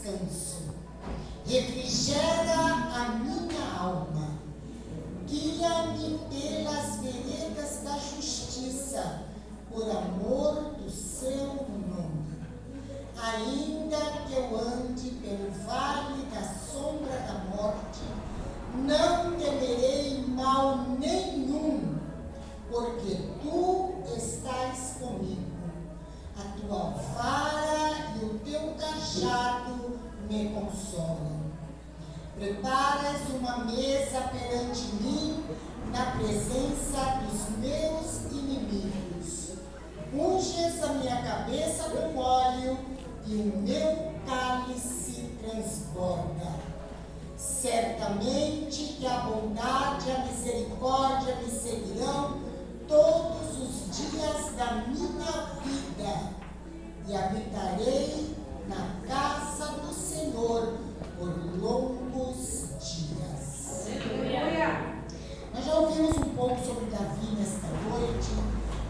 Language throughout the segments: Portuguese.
descanso. Refrigera a minha alma. Guia-me pelas veredas da justiça, por amor do seu nome. Ainda que eu ande pelo vale da sombra da morte, não temerei mal nenhum, porque tu estás comigo. A tua vara e o teu cajado me consolam. Preparas uma mesa perante mim, na presença dos meus inimigos. Unges a minha cabeça com óleo e o meu cálice transborda. Certamente que a bondade e a misericórdia me seguirão todos os dias da minha vida, e habitarei na casa do Senhor por longos dias. Aleluia. Nós já ouvimos um pouco sobre Davi nesta noite,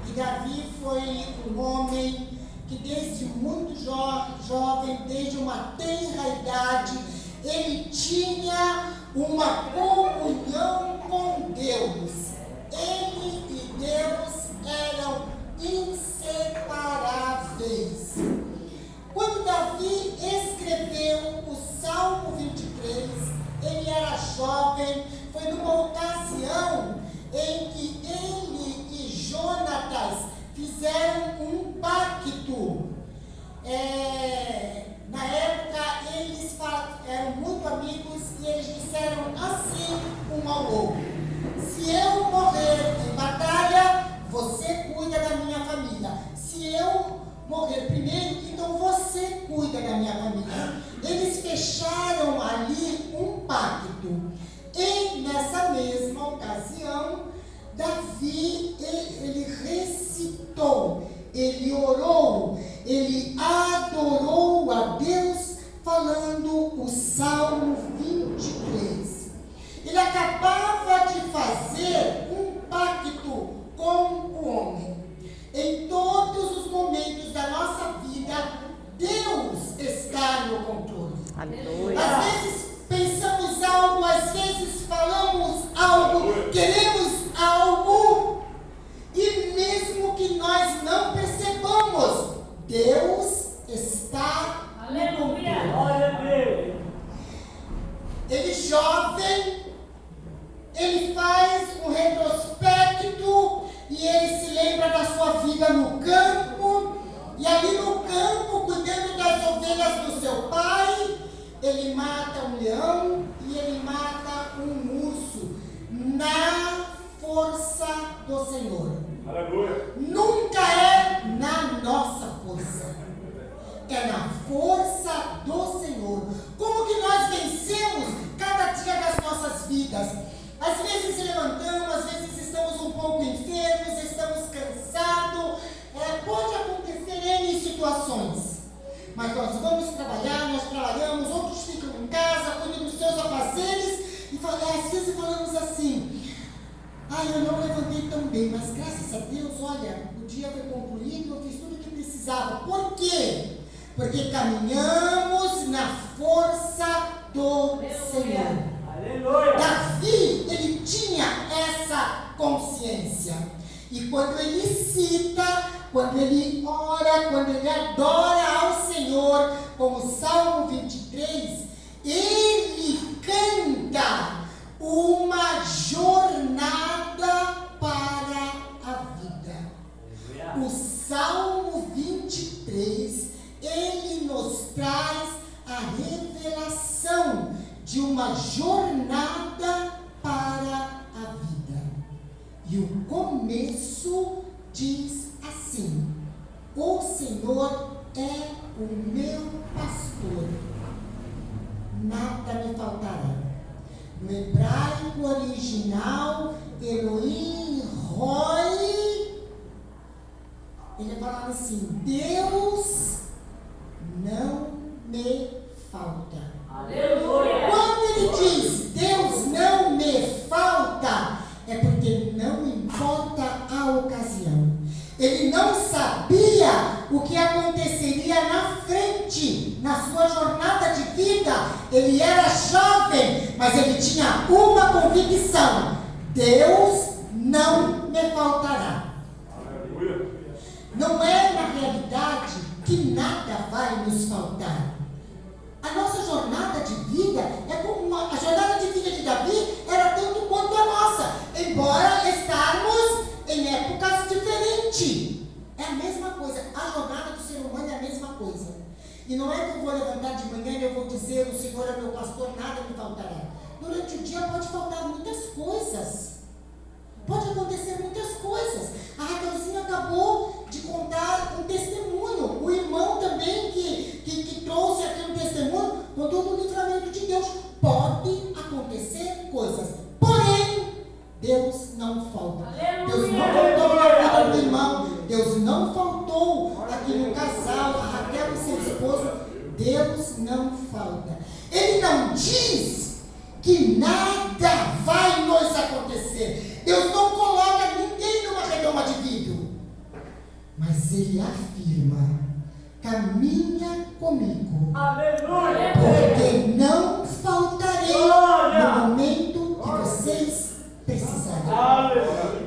e Davi foi um homem que desde muito jovem, desde uma tenra idade, ele tinha uma comunhão com Deus. Ele e Deus eram inseparáveis. Quando Davi escreveu o Salmo 23, ele era jovem, foi numa ocasião em que ele e Jonatas fizeram um pacto. Na época eles eram muito amigos e eles disseram assim um ao outro: se eu morrer em batalha, você cuida da minha família. Se eu morrer primeiro, então você cuida da minha família. Eles fecharam ali um pacto. E nessa mesma ocasião, Davi, ele recitou, ele orou, ele adorou a Deus, falando o Salmo 23. Ele acabava de fazer um pacto com o homem. Em todos os momentos da nossa vida, Deus está no controle. Aleluia. Às vezes pensamos algo, às vezes falamos algo, queremos algo, e mesmo que nós não percebamos, Deus está no controle. Ele jovem, ele faz um retrospecto e ele se lembra da sua vida no campo, e ali no campo, cuidando das ovelhas do seu pai, ele mata um leão e ele mata um urso, na força do Senhor. Aleluia. Nunca é na nossa força, é na força do Senhor. Como que nós vencemos cada dia das nossas vidas? Às vezes se levantamos, às vezes estamos um pouco enfermos, estamos cansados, pode acontecer N situações. Mas nós vamos trabalhar, nós trabalhamos, outros ficam em casa, cuidam dos seus afazeres, e às vezes falamos assim: eu não levantei tão bem, mas graças a Deus, olha, o dia foi concluído, eu fiz tudo o que precisava. Por quê? Porque caminhamos na força do Senhor. Aleluia. Davi, ele tinha essa consciência. E quando ele cita, quando ele ora, quando ele adora ao Senhor, como o Salmo 23, ele canta uma jornada para a vida. O Salmo 23, ele nos traz a revelação de uma jornada para a vida. E o começo diz assim: o Senhor é o meu pastor, nada me faltará. No hebraico original, Elohim Roi, ele falava assim: Deus não me falta. Aleluia. Quando ele diz Deus não me falta, é porque não importa a ocasião. Ele não sabia o que aconteceria na frente, na sua jornada de vida, ele era jovem, mas ele tinha uma convicção: Deus não me faltará. Não é na realidade que nada vai nos faltar. A nossa jornada de vida é como a jornada de vida de Davi era tanto quanto a nossa, embora estarmos em épocas diferentes. É a mesma coisa, a jornada do ser humano é a mesma coisa. E não é que eu vou levantar de manhã e eu vou dizer: o Senhor é meu pastor, nada me faltará. Durante o dia pode faltar muitas coisas. Pode acontecer muitas coisas. A Raquelzinha acabou de contar um testemunho. O irmão também que trouxe aqui um testemunho, contou do livramento de Deus. Pode acontecer coisas. Porém, Deus não falta. Deus não faltou na vida do irmão. Deus não faltou aqui no casal, a Raquel e seu esposo. Deus não falta. Ele não diz que nada vai nos acontecer. Deus não coloca ninguém numa redoma de vidro. Mas Ele afirma: caminha comigo. Aleluia. Porque não faltarei no momento que vocês precisarem.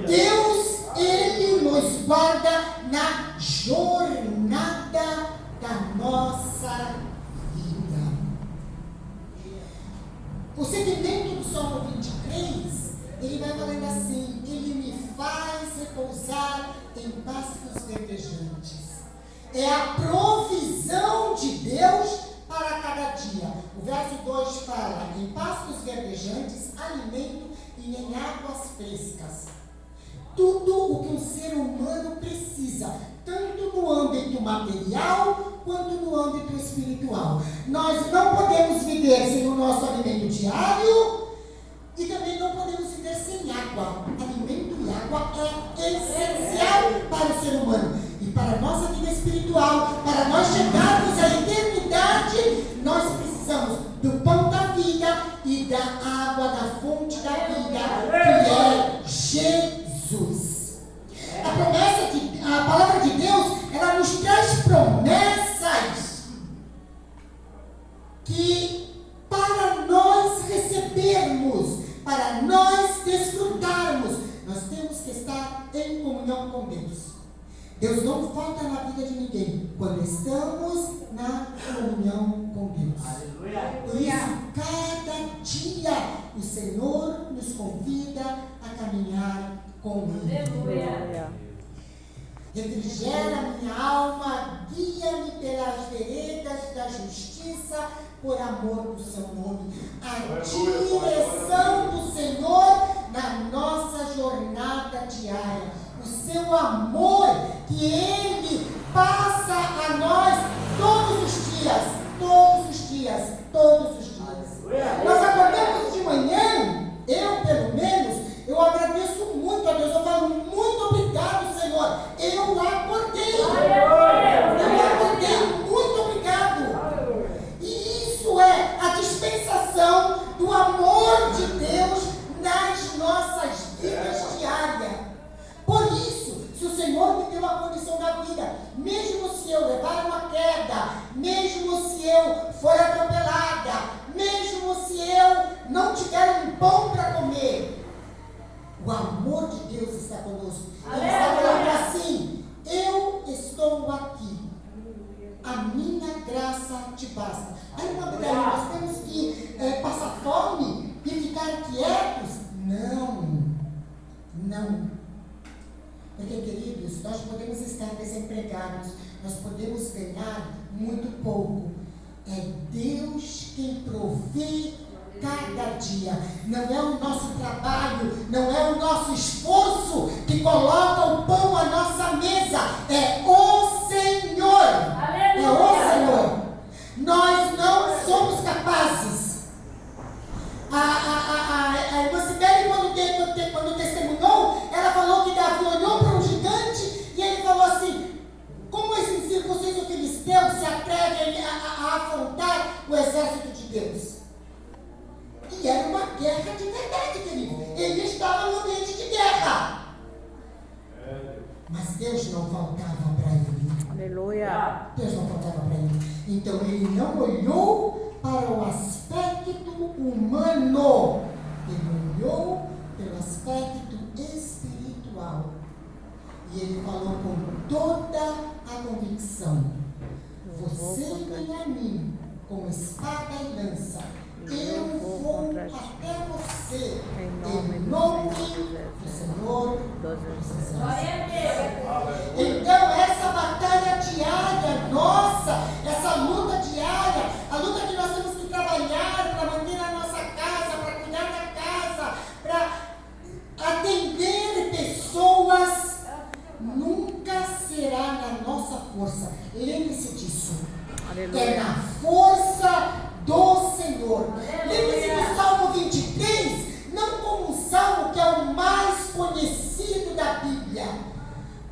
Deus, Ele nos guarda na jornada da nossa vida. O segmento do Salmo 23, ele vai falando assim: Ele me faz repousar em pastos verdejantes. É a provisão de Deus para cada dia. O verso 2 fala: em pastos verdejantes, alimento e em águas frescas. Tudo o que um ser humano precisa, tanto no âmbito material quanto no âmbito espiritual. Nós não podemos viver sem o nosso alimento diário e também não podemos viver sem água. Alimento e água é essencial para o ser humano. E para a nossa vida espiritual, para nós chegarmos à eternidade, nós precisamos do pão da vida e da água da fonte da vida, que é Jesus. A palavra de Deus, ela nos traz promessas que, para nós recebermos, para nós desfrutarmos, nós temos que estar em comunhão com Deus. Deus não falta na vida de ninguém quando estamos na comunhão com Deus. Por isso, cada dia o Senhor nos convida a caminhar com Ele. Refrigera minha alma, guia-me pelas veredas da justiça, por amor do seu nome. A direção do Senhor na nossa jornada diária. O seu amor que Ele passa a nós todos os dias. Todos os dias. Todos os dias. Nós acordamos de manhã, eu pelo menos, eu agradeço muito a Deus. Eu falo: muito obrigado, Senhor. Eu acordei. Eu acordei. Muito obrigado. E isso é a dispensação do amor de Deus nas nossas vidas diárias. Por isso, se o Senhor me deu a condição da vida, mesmo se eu levar uma queda, mesmo se eu for atropelada, mesmo se eu não tiver um pão para comer, o amor de Deus está conosco. Ele está falando assim: eu estou aqui, a minha graça te basta. Aí, irmã Bidel, nós temos que passar fome e ficar quietos? Não. Porque, queridos, nós podemos estar desempregados, nós podemos ganhar muito pouco. É Deus quem provê cada dia. Não é o nosso trabalho, não é o nosso esforço que coloca o pão à nossa mesa. É o Senhor. É o Senhor. Nós não somos capazes. A irmã Sibeli, quando testemunhou, ela falou que Davi olhou para um gigante e ele falou assim: como esses vocês, o filisteu, se atrevem a afrontar o exército de Deus? E era uma guerra de verdade, querido. Ele estava no ambiente de guerra. Mas Deus não faltava para ele. Aleluia. Deus não faltava para ele. Então ele não olhou para o aspecto humano, ele olhou pelo aspecto espiritual. E ele falou com toda a convicção: você vem a mim com espada e lança, eu vou até você, em nome do Senhor dos Exércitos. Então essa batalha diária nossa, essa luta diária, a luta que nós temos que trabalhar para manter a nossa casa, para cuidar da casa, para atender pessoas, nunca será na nossa força. Lembre-se disso. Aleluia. É na força do Senhor. Lembre-se do Salmo 23, não como um salmo que é o mais conhecido da Bíblia,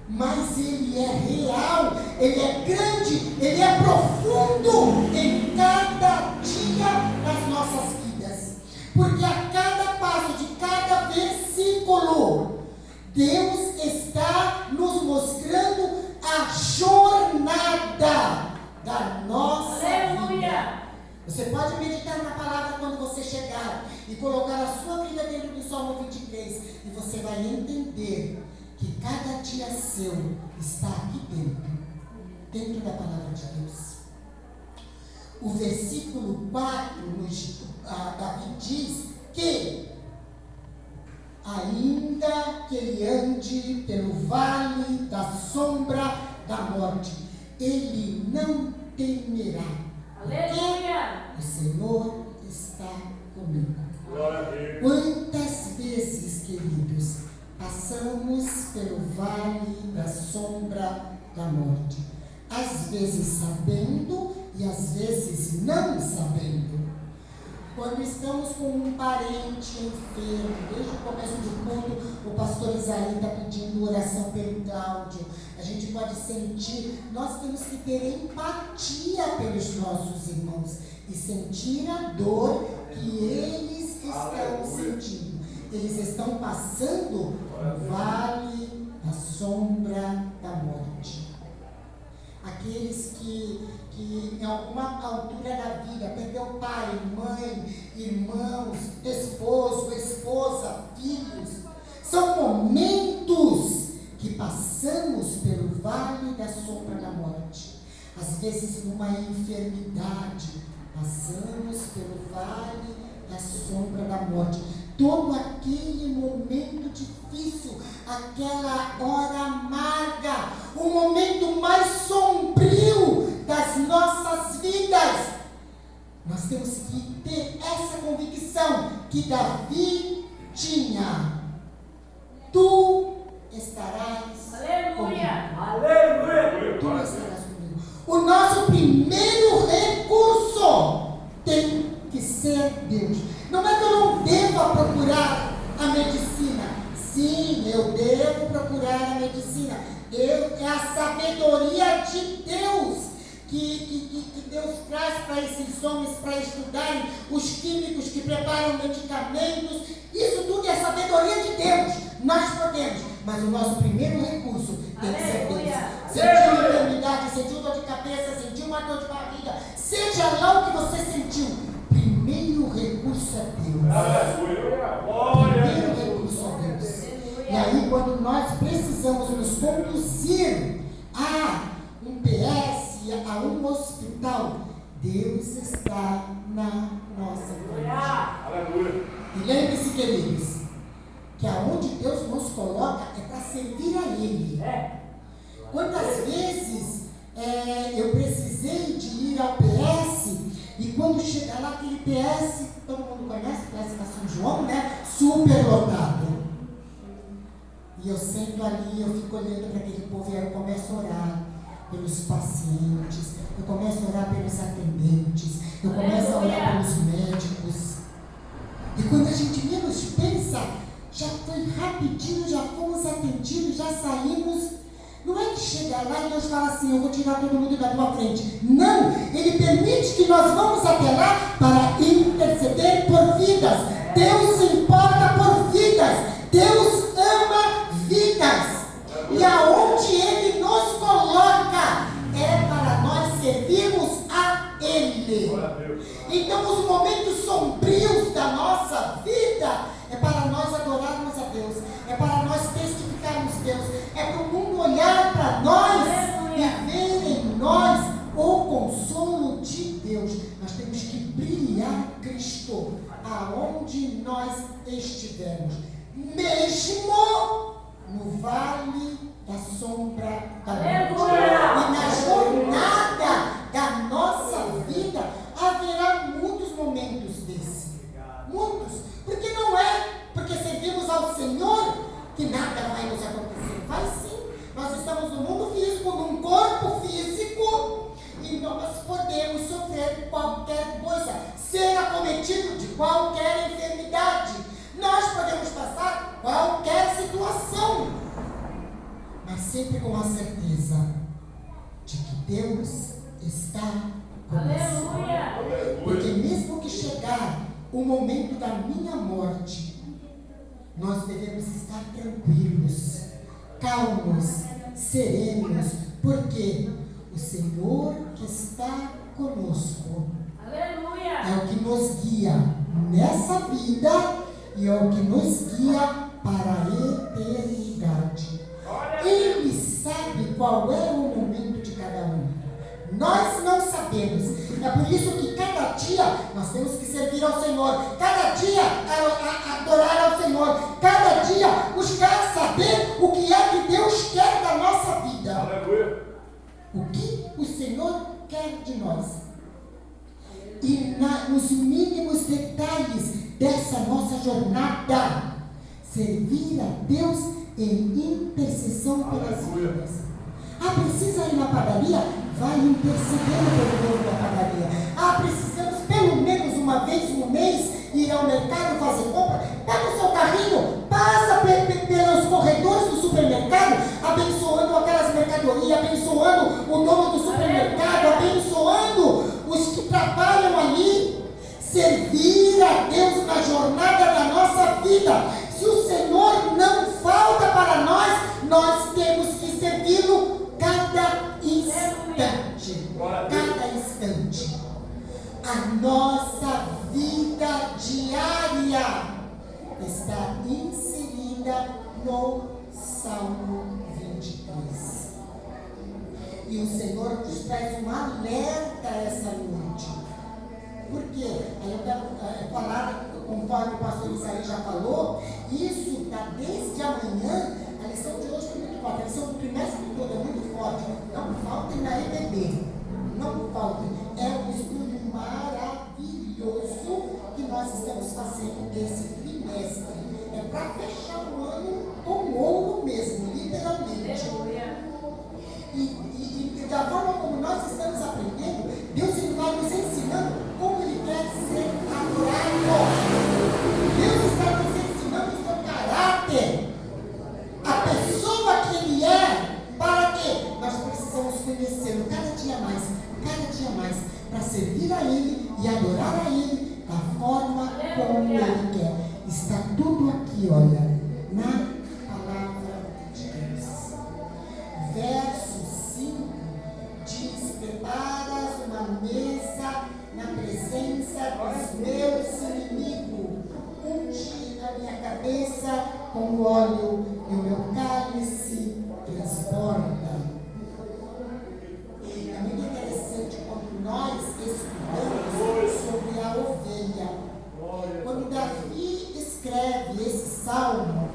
mas ele é real, ele é grande, ele é profundo em cada dia das nossas vidas. Porque a cada passo de cada versículo, Deus está nos mostrando a jornada da nossa vida. Você pode meditar na palavra quando você chegar e colocar a sua vida dentro do Salmo 23 e você vai entender que cada dia seu está aqui dentro da palavra de Deus. O versículo 4, Davi diz que ainda que ele ande pelo vale da sombra da morte, ele não temerá. Aleluia! O Senhor está comigo. Quantas vezes, queridos, passamos pelo vale da sombra da morte? Às vezes sabendo e às vezes não sabendo. Quando estamos com um parente enfermo, desde o começo do culto, o pastor Isaí está pedindo oração pelo Cláudio. A gente pode sentir, nós temos que ter empatia pelos nossos irmãos e sentir a dor que eles estão sentindo. Eles estão passando no vale da sombra da morte. Aqueles que em alguma altura da vida perdeu pai, mãe, irmãos, esposo, esposa, filhos. São momentos que passamos pelo vale da sombra da morte. Às vezes numa enfermidade, passamos pelo vale da sombra da morte. Todo aquele momento difícil, aquela hora amarga, o momento mais sombrio das nossas vidas. Nós temos que ter essa convicção que Davi tinha. Tu estarás Aleluia! comigo. Tu estarás comigo. O nosso primeiro recurso tem que ser Deus. Não é que eu não deva procurar a medicina. Sim, eu devo procurar a medicina. É a sabedoria de Deus que Deus traz para esses homens para estudarem, os químicos que preparam medicamentos. Isso tudo é sabedoria de Deus. Nós podemos, mas o nosso primeiro recurso tem que ser Deus. Sentiu enfermidade, sentiu dor de cabeça, sentiu uma dor de barriga, seja lá o que você sentiu, primeiro recurso é Deus. Primeiro recurso é Deus. E aí, quando nós precisamos nos conduzir a um PS, a um hospital, Deus está na nossa frente. E lembre-se, queridos, que aonde Deus nos coloca é para servir a Ele. Quantas vezes eu precisei de ir ao PS e quando chega lá aquele PS, todo mundo conhece, PS da São João, né? Super lotado. E eu sento ali, eu fico olhando para aquele povo e aí eu começo a orar pelos pacientes, eu começo a orar pelos atendentes, eu começo a orar pelos médicos. E quando a gente menos pensa, já foi rapidinho, já fomos atendidos, já saímos. Não é que chega lá e Deus fala assim, eu vou tirar todo mundo da tua frente. Não, Ele permite que nós vamos até lá para interceder por vidas. Deus se importa por vidas. Deus ama vidas. E aonde Ele nos coloca é para nós servirmos a Ele. Ele. Então, os momentos sombrios da nossa vida é para nós adorarmos a Deus, é para nós testificarmos Deus, é para o mundo olhar para nós e ver em nós o consolo de Deus. Nós temos que brilhar Cristo aonde nós estivermos, mesmo no vale da sombra da morte. E na jornada da nossa vida haverá muitos momentos desses. Muitos. Porque não é porque servimos ao Senhor que nada vai nos acontecer. Vai sim. Nós estamos no mundo físico, num corpo físico, e nós podemos sofrer qualquer coisa, ser acometido de qualquer enfermidade. Nós podemos passar qualquer situação, mas sempre com a certeza de que Deus está conosco. Porque mesmo que chegar o momento da minha morte, nós devemos estar tranquilos, calmos, serenos, porque o Senhor que está conosco é o que nos guia nessa vida e é o que nos guia para a eternidade. Ele sabe qual é o momento de cada um. Nós não sabemos. É por isso que cada dia nós temos que servir ao Senhor. Cada dia adorar ao Senhor. Cada dia buscar saber o que é que Deus quer da nossa vida. Aleluia. O que o Senhor quer de nós. E nos mínimos detalhes dessa nossa jornada, servir a Deus em intercessão pelas vidas. Precisa ir na padaria? Vai intercedendo pelo dono da padaria. Precisamos pelo menos uma vez no mês ir ao mercado fazer compra. Pega o seu carrinho, passa pelos corredores do supermercado, abençoando aquelas mercadorias, abençoando o dono do supermercado, abençoando os que trabalham ali. Servir a Deus na jornada da nossa vida. Se o Senhor não falta para nós, nós temos que servi-lo cada instante. Cada instante. A nossa vida diária está inserida no Salmo 23. E o Senhor nos traz um alerta essa noite. Por quê? Aí eu quero falar, conforme o pastor Isaías já falou, isso está desde amanhã. A lição de hoje foi muito forte. A lição do trimestre todo é muito forte. Não faltem na EBD. Não faltem. É um estudo maravilhoso que nós estamos fazendo esse trimestre. É para fechar o ano com ouro mesmo, literalmente. E da forma como nós estamos aprendendo, Deus ele vai nos ensinando como Ele quer ser adorado. Deus está nos ensinando o seu caráter, a pessoa que Ele é. Para quê? Nós precisamos conhecê-lo cada dia mais, para servir a Ele e adorar a Ele da forma como Ele quer. Está tudo aqui, olha, na palavra de Deus. Verso 5 diz: preparas uma mesa na presença dos meus inimigos, unge a minha cabeça com óleo e o meu cálice transborda. É muito interessante quando nós estudamos sobre a ovelha. Quando Davi escreve esse salmo,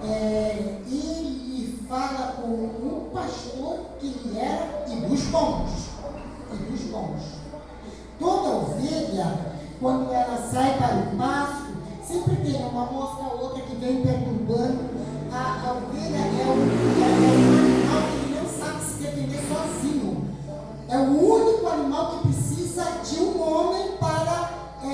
ele fala com um pastor que ele era e dos bons. Toda ovelha, quando ela sai para o pasto, sempre tem uma mosca ou outra que vem perturbando. A ovelha é um animal que não sabe se defender sozinho. É o único animal que precisa de um homem para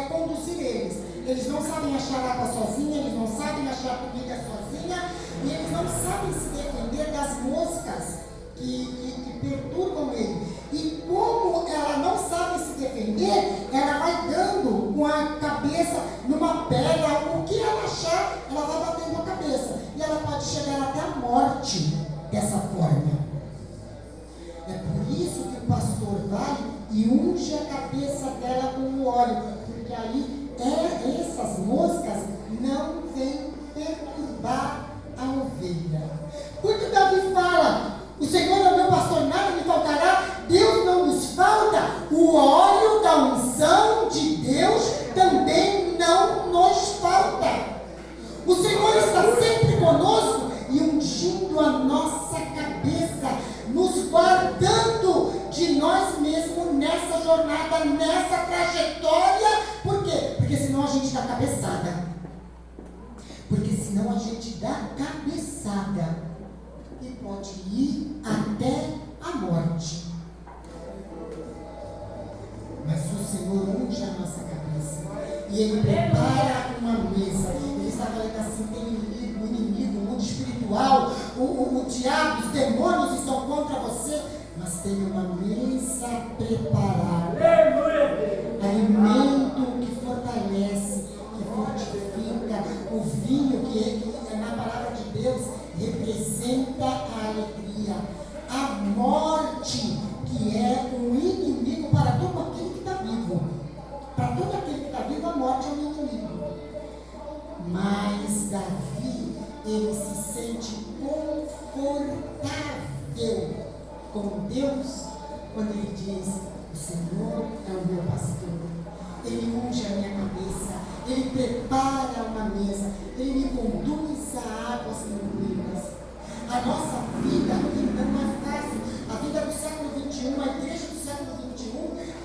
conduzir eles. Eles não sabem achar água sozinha, eles não sabem achar comida sozinha, e eles não sabem se defender das moscas que perturbam ele. E como ela não sabe se defender, ela vai dando com a cabeça numa pedra, o que ela achar, ela vai batendo a cabeça. E ela pode chegar até a morte dessa forma. É por isso que o pastor vai e unge a cabeça óleo, porque aí essas moscas não vêm perturbar a ovelha. Quando Davi fala, o Senhor é o meu pastor, nada me faltará, Deus não nos falta, o óleo da unção de Deus também não nos falta. O Senhor está sempre conosco e ungindo a nossa cabeça, nos guardando de nós mesmos nessa jornada, nessa trajetória. Por quê? Porque senão a gente dá cabeçada. Porque senão a gente dá cabeçada e pode ir até a morte. Mas o Senhor unge a nossa cabeça e Ele prepara uma mesa. Ele está falando assim: tem o inimigo, o mundo espiritual, o diabo, os demônios estão contra você, mas tem uma mesa preparada. Alimento que fortalece, que fortifica, o vinho que na palavra de Deus representa a alegria, a morte, que é um inimigo para todo aquele que está vivo. Para todo aquele que está vivo, a morte é um inimigo. Mas Davi, ele se sente confortável com Deus quando ele diz: o Senhor é o meu pastor, Ele unge a minha cabeça, Ele prepara uma mesa, Ele me conduz a águas tranquilas. A nossa vida não é fácil. A vida do século XXI, a igreja do século XXI,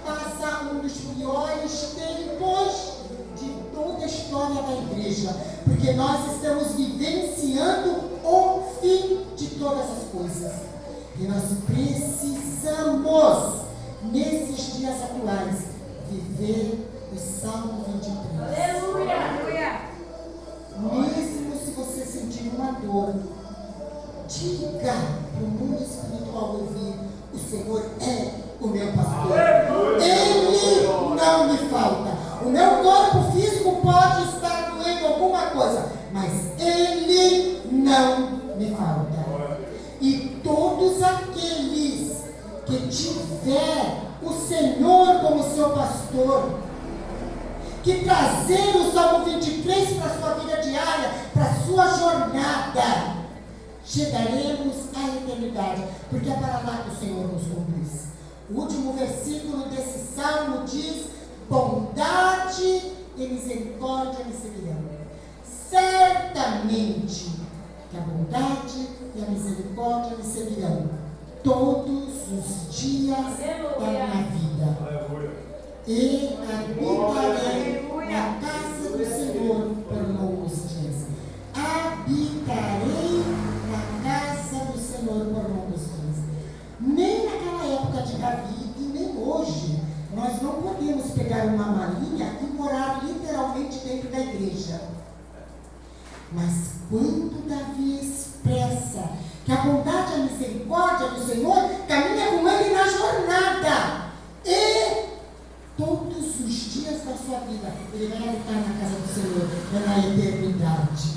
passa um dos piores tempos de toda a história da igreja, porque nós estamos vivenciando o fim de todas as coisas. E nós precisamos, nesses dias atuais, viver o Salmo 23. Aleluia! Mesmo se você sentir uma dor, diga para o mundo espiritual ouvir: o Senhor é o meu pastor. Ele não me falta. O meu corpo físico pode estar doendo alguma coisa, mas Ele não me falta. E todos aqueles que tiver o Senhor como seu pastor, que trazer o Salmo 23 para a sua vida diária, para a sua jornada, chegaremos à eternidade, porque é para lá que o Senhor nos conduz. O último versículo desse salmo diz: bondade e misericórdia me seguirão. Certamente que a bondade e a misericórdia me seguirão todos os dias da minha vida. E habitarei na casa do Senhor por longos dias. Habitarei na casa do Senhor por longos dias. Nem naquela época de Davi e nem hoje, nós não podemos pegar uma malinha e morar literalmente dentro da igreja. Mas quando Davi expressa que a bondade e a misericórdia do Senhor caminha com ele na jornada, e todos os dias da sua vida ele vai habitar na casa do Senhor, na eternidade.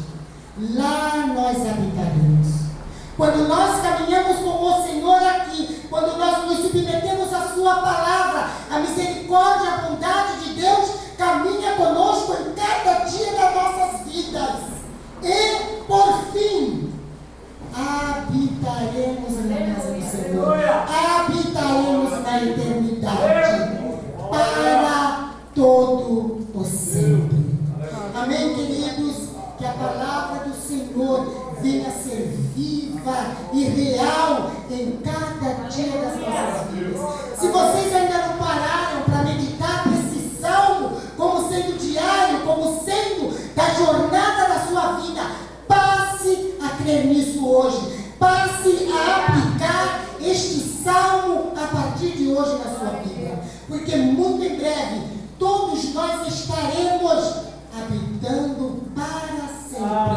Lá nós habitaremos. Quando nós caminhamos com o Senhor aqui, quando nós nos submetemos à sua palavra, a misericórdia, a bondade de Deus caminha conosco em cada dia das nossas vidas. E, por fim, habitaremos na casa do Senhor, habitaremos na eternidade, para todo o sempre. Amém, queridos? Que a palavra do Senhor venha ser viva e real em cada dia das nossas vidas. Se vocês ainda não pararam para meditar nesse salmo como sendo diário, como sendo da jornada da sua vida, passe a crer nisso hoje. Passe a aplicar este salmo a partir de hoje na sua vida. Porque muito em breve todos nós estaremos habitando para sempre